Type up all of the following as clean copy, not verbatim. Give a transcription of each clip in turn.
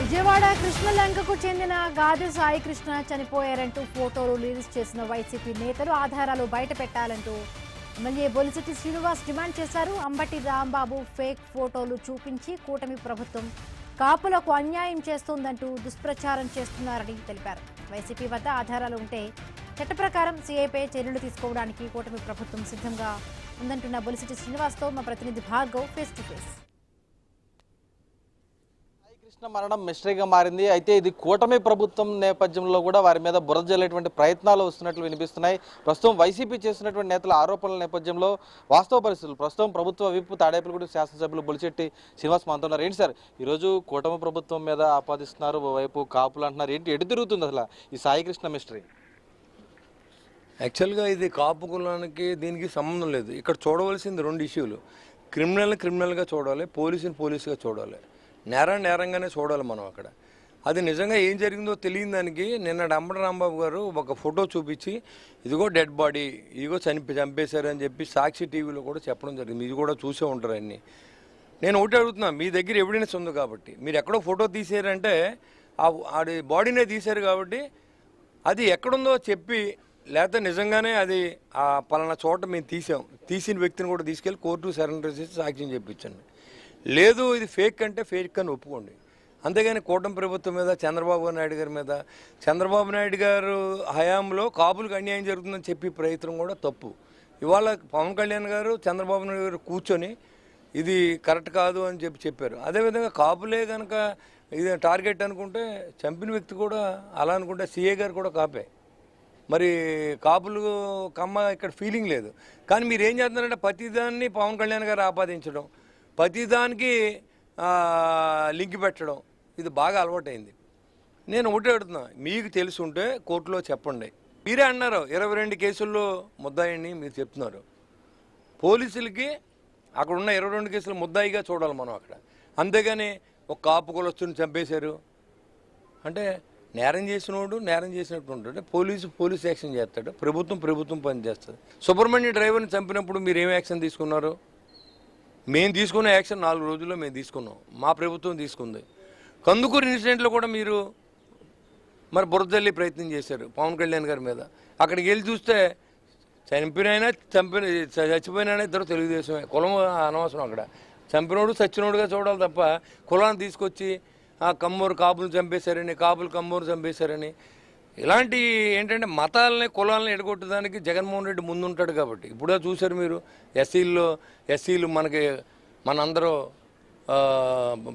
విజయవాడ కృష్ణలంకకు చెందిన గాది సాయి కృష్ణ చనిపోయారంటూ ఫోటోలు రిలీజ్ చేసిన వైసీపీ నేతలు ఆధారాలు బయట పెట్టాలంటూ ఎమ్మెల్యే బొలిశెట్టి శ్రీనివాస్ డిమాండ్ చేశారు. అంబటి రాంబాబు ఫేక్ ఫోటోలు చూపించి కూటమి ప్రభుత్వం కాపులకు అన్యాయం చేస్తోందంటూ దుష్ప్రచారం చేస్తున్నారని తెలిపారు. వైసీపీ వద్ద ఆధారాలు ఉంటే చట్ట ప్రకారం సీఐపై చర్యలు తీసుకోవడానికి కూటమి ప్రభుత్వం సిద్ధంగా ఉందంటున్న బొలిశెట్టి శ్రీనివాస్తో మా ప్రతినిధి Bhargav face to face. Krishna మరణం మిస్టరీగా మారింది. అయితే ఇది కూటమి ప్రభుత్వం నేపథ్యంలో కూడా వారి మీద బురద జల్లేటువంటి ప్రయత్నాలు వస్తున్నట్లు వినిపిస్తున్నాయి. ప్రస్తుతం వైసీపీ చేస్తున్నటువంటి నేతల ఆరోపణల నేపథ్యంలో వాస్తవ పరిస్థితులు ప్రస్తుతం ప్రభుత్వ విప్ తాడేపల్లిగూడెం శాసనసభ్యులు బొలిశెట్టి శ్రీనివాస్ మనతో ఉన్నారు. ఏంటి సార్ ఈరోజు కూటమి ప్రభుత్వం మీద ఆపాదిస్తున్నారు, ఓవైపు కాపులు అంటున్నారు, ఏంటి ఎటు తిరుగుతుంది అసలు ఈ సాయి కృష్ణ మిస్టరీ? యాక్చువల్గా ఇది కాపు కులానికి దీనికి సంబంధం లేదు. ఇక్కడ చూడవలసింది రెండు ఇష్యూలు. క్రిమినల్గా చూడాలి, పోలీసుగా చూడాలి, నేరంగానే చూడాలి మనం అక్కడ. అది నిజంగా ఏం జరిగిందో తెలియని దానికి నిన్న అంబటి రాంబాబు గారు ఒక ఫోటో చూపించి ఇదిగో డెడ్ బాడీ, ఇదిగో చంపేశారు అని చెప్పి సాక్షి టీవీలో కూడా చెప్పడం జరిగింది. మీరు కూడా చూసే ఉంటారు అన్నీ. నేను ఒకటి అడుగుతున్నా, మీ దగ్గర ఎవిడెన్స్ ఉంది కాబట్టి మీరు ఎక్కడో ఫోటో తీసారంటే ఆడి బాడీనే తీశారు కాబట్టి అది ఎక్కడుందో చెప్పి, లేకపోతే నిజంగానే అది ఆ పలానా చోట మేము తీసిన వ్యక్తిని కూడా తీసుకెళ్ళి కోర్టు సరెండర్ చేసి సాక్ష్యం చెప్పించండి. లేదు ఇది ఫేక్ అంటే ఫేక్ అని ఒప్పుకోండి. అంతేగాని కూటమి ప్రభుత్వం మీద చంద్రబాబు నాయుడు గారి మీద, చంద్రబాబు నాయుడు గారు హయాంలో కాపులకు అన్యాయం జరుగుతుందని చెప్పి ప్రయత్నం కూడా తప్పు. ఇవాళ పవన్ కళ్యాణ్ గారు చంద్రబాబు నాయుడు గారు కూర్చొని ఇది కరెక్ట్ కాదు అని చెప్పారు. అదేవిధంగా కాపులే కనుక ఇది టార్గెట్ అనుకుంటే చంపిన వ్యక్తి కూడా అలా అనుకుంటే సీఏ గారు కూడా కాపే. మరి కాపులు కమ్మ ఇక్కడ ఫీలింగ్ లేదు. కానీ మీరు ఏం చేస్తున్నారంటే ప్రతిదాన్ని పవన్ కళ్యాణ్ గారు ఆపాదించడం, ప్రతిదానికి లింక్ పెట్టడం, ఇది బాగా అలవాటైంది. నేను ఒకటే అడుగుతున్నా, మీకు తెలుసుంటే కోర్టులో చెప్పండి. మీరే అన్నారు 22 కేసుల్లో ముద్దాయిని మీరు చెప్తున్నారు. పోలీసులకి అక్కడ ఉన్న 22 కేసులు ముద్దాయిగా చూడాలి మనం అక్కడ. అంతేగాని ఒక కాపు కులస్తుని చంపేశారు అంటే నేరం చేసినట్టు ఉంటాడు. పోలీసు యాక్షన్ చేస్తాడు, ప్రభుత్వం పనిచేస్తుంది. సుబ్రహ్మణ్య డ్రైవర్ని చంపినప్పుడు మీరు ఏం యాక్షన్ తీసుకున్నారు? మేము తీసుకున్న యాక్షన్ 4 రోజుల్లో మేము తీసుకున్నాం, మా ప్రభుత్వం తీసుకుంది. కందుకూరు ఇన్సిడెంట్లో కూడా మీరు మరి బురదల్లి ప్రయత్నం చేశారు పవన్ కళ్యాణ్ గారి మీద. అక్కడికి వెళ్ళి చూస్తే చచ్చిపోయినా ఇద్దరు తెలుగుదేశమే, కులం అనవసరం. అక్కడ చంపినోడు చచ్చినోడుగా చూడాలి తప్ప కులాన్ని తీసుకొచ్చి కాపులు కమ్మూరు చంపేశారని ఇలాంటి ఏంటంటే మతాలని కులాలని ఎడగొట్టడానికి జగన్మోహన్ రెడ్డి ముందుంటాడు. కాబట్టి ఇప్పుడే చూశారు మీరు, ఎస్సీలు మనందరూ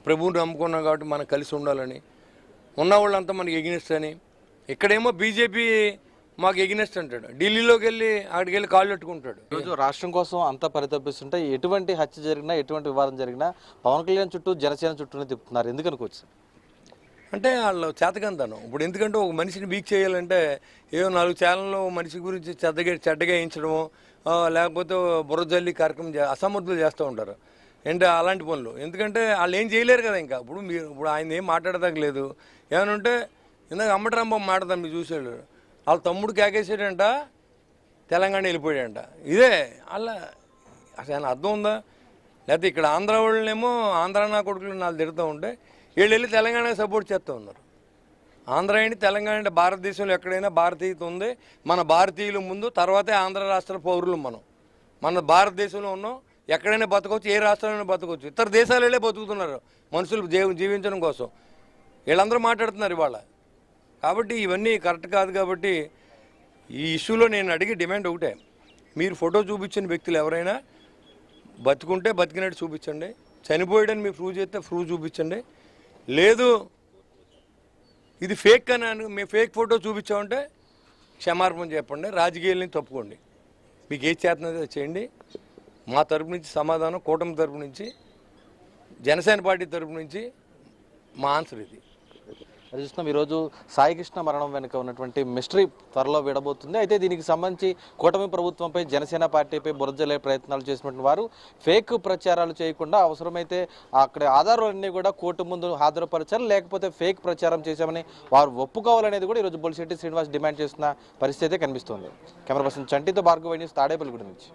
ప్రభువుని నమ్ముకున్నాం కాబట్టి మనం కలిసి ఉండాలని, ఉన్న వాళ్ళంతా మనకి ఎగినెస్ట్ అని. ఇక్కడేమో బీజేపీ మాకు ఎగినెస్ట్ అంటాడు, ఢిల్లీలోకి వెళ్ళి అక్కడికి వెళ్ళి కాళ్ళు పెట్టుకుంటాడు. ఈరోజు రాష్ట్రం కోసం అంతా పరితపిస్తుంటే ఎటువంటి హత్య జరిగినా, ఎటువంటి వివాదం జరిగినా పవన్ కళ్యాణ్ చుట్టూ జనసేన చుట్టూనే తిప్పుతున్నారు. ఎందుకు అనుకోవచ్చు? అంటే వాళ్ళు చేతకంతనం. ఇప్పుడు ఎందుకంటే ఒక మనిషిని వీక్ చేయాలంటే ఏదో 4 ఛానల్లో మనిషి గురించి చెడ్డగా వేయించడము, లేకపోతే బుర్రజల్లి కార్యక్రమం అసమర్థులు చేస్తూ ఉంటారు. అంటే అలాంటి పనులు. ఎందుకంటే వాళ్ళు ఏం చేయలేరు కదా. ఇంకా ఇప్పుడు ఆయన ఏం మాట్లాడదగలేదు. ఏమనంటే ఇందాక అంబటి రాంబాబు మాట్లాడదాం, మీరు చూసాడు వాళ్ళ తమ్ముడు కేకేసాడంట, తెలంగాణ వెళ్ళిపోయాడంట. ఇదే అలా అసలు అర్థం ఉందా? లేకపోతే ఇక్కడ ఆంధ్ర వాళ్ళనేమో ఆంధ్ర నా కొడుకులు 4 తిడుతూ ఉంటే వీళ్ళు వెళ్ళి తెలంగాణకి సపోర్ట్ చేస్తూ ఉన్నారు. ఆంధ్ర ఏంటి తెలంగాణ అంటే భారతదేశంలో ఎక్కడైనా భారతీయత ఉంది. మన భారతీయుల ముందు తర్వాతే ఆంధ్ర రాష్ట్ర పౌరులు. మన భారతదేశంలో ఉన్నాం, ఎక్కడైనా బతకొచ్చు, ఏ రాష్ట్రంలో బతకొచ్చు. ఇతర దేశాలు వెళ్ళే బతుకుతున్నారు మనుషులు జీవించడం కోసం. వీళ్ళందరూ మాట్లాడుతున్నారు ఇవాళ. కాబట్టి ఇవన్నీ కరెక్ట్ కాదు. కాబట్టి ఈ ఇష్యూలో నేను అడిగే డిమాండ్ ఒకటే, మీరు ఫోటో చూపించిన వ్యక్తులు ఎవరైనా బతుకుంటే బతికినట్టు చూపించండి, చనిపోయాడని మీరు ప్రూవ్ చేస్తే ప్రూవ్ చూపించండి. లేదు ఇది ఫేక్ అని మేము ఫేక్ ఫోటో చూపించామంటే క్షమార్పణ చెప్పండి, రాజకీయాలని తప్పుకోండి. మీకు ఏ చేతనైతే చేయండి. మా తరపు నుంచి సమాధానం, కూటమి తరపు నుంచి, జనసేన పార్టీ తరపు నుంచి మా ఆన్సర్ ఇది. అది చూస్తున్నాం. ఈరోజు సాయి కృష్ణ మరణం వెనుక ఉన్నటువంటి మిస్టరీ త్వరలో విడబోతుంది. అయితే దీనికి సంబంధించి కూటమి ప్రభుత్వంపై, జనసేన పార్టీపై బురదజల్లే ప్రయత్నాలు చేసినటువంటి వారు ఫేక్ ప్రచారాలు చేయకుండా అవసరమైతే అక్కడ ఆధారాలన్నీ కూడా కోర్టు ముందు హాజరుపరచాలి, లేకపోతే ఫేక్ ప్రచారం చేశామని వారు ఒప్పుకోవాలనేది కూడా ఈరోజు బొలిశెట్టి శ్రీనివాస్ డిమాండ్ చేస్తున్న పరిస్థితి కనిపిస్తుంది. కెమెరా పర్సన్ చంటితో భార్గవ న్యూస్ తాడేపల్లిగూడెం నుంచి.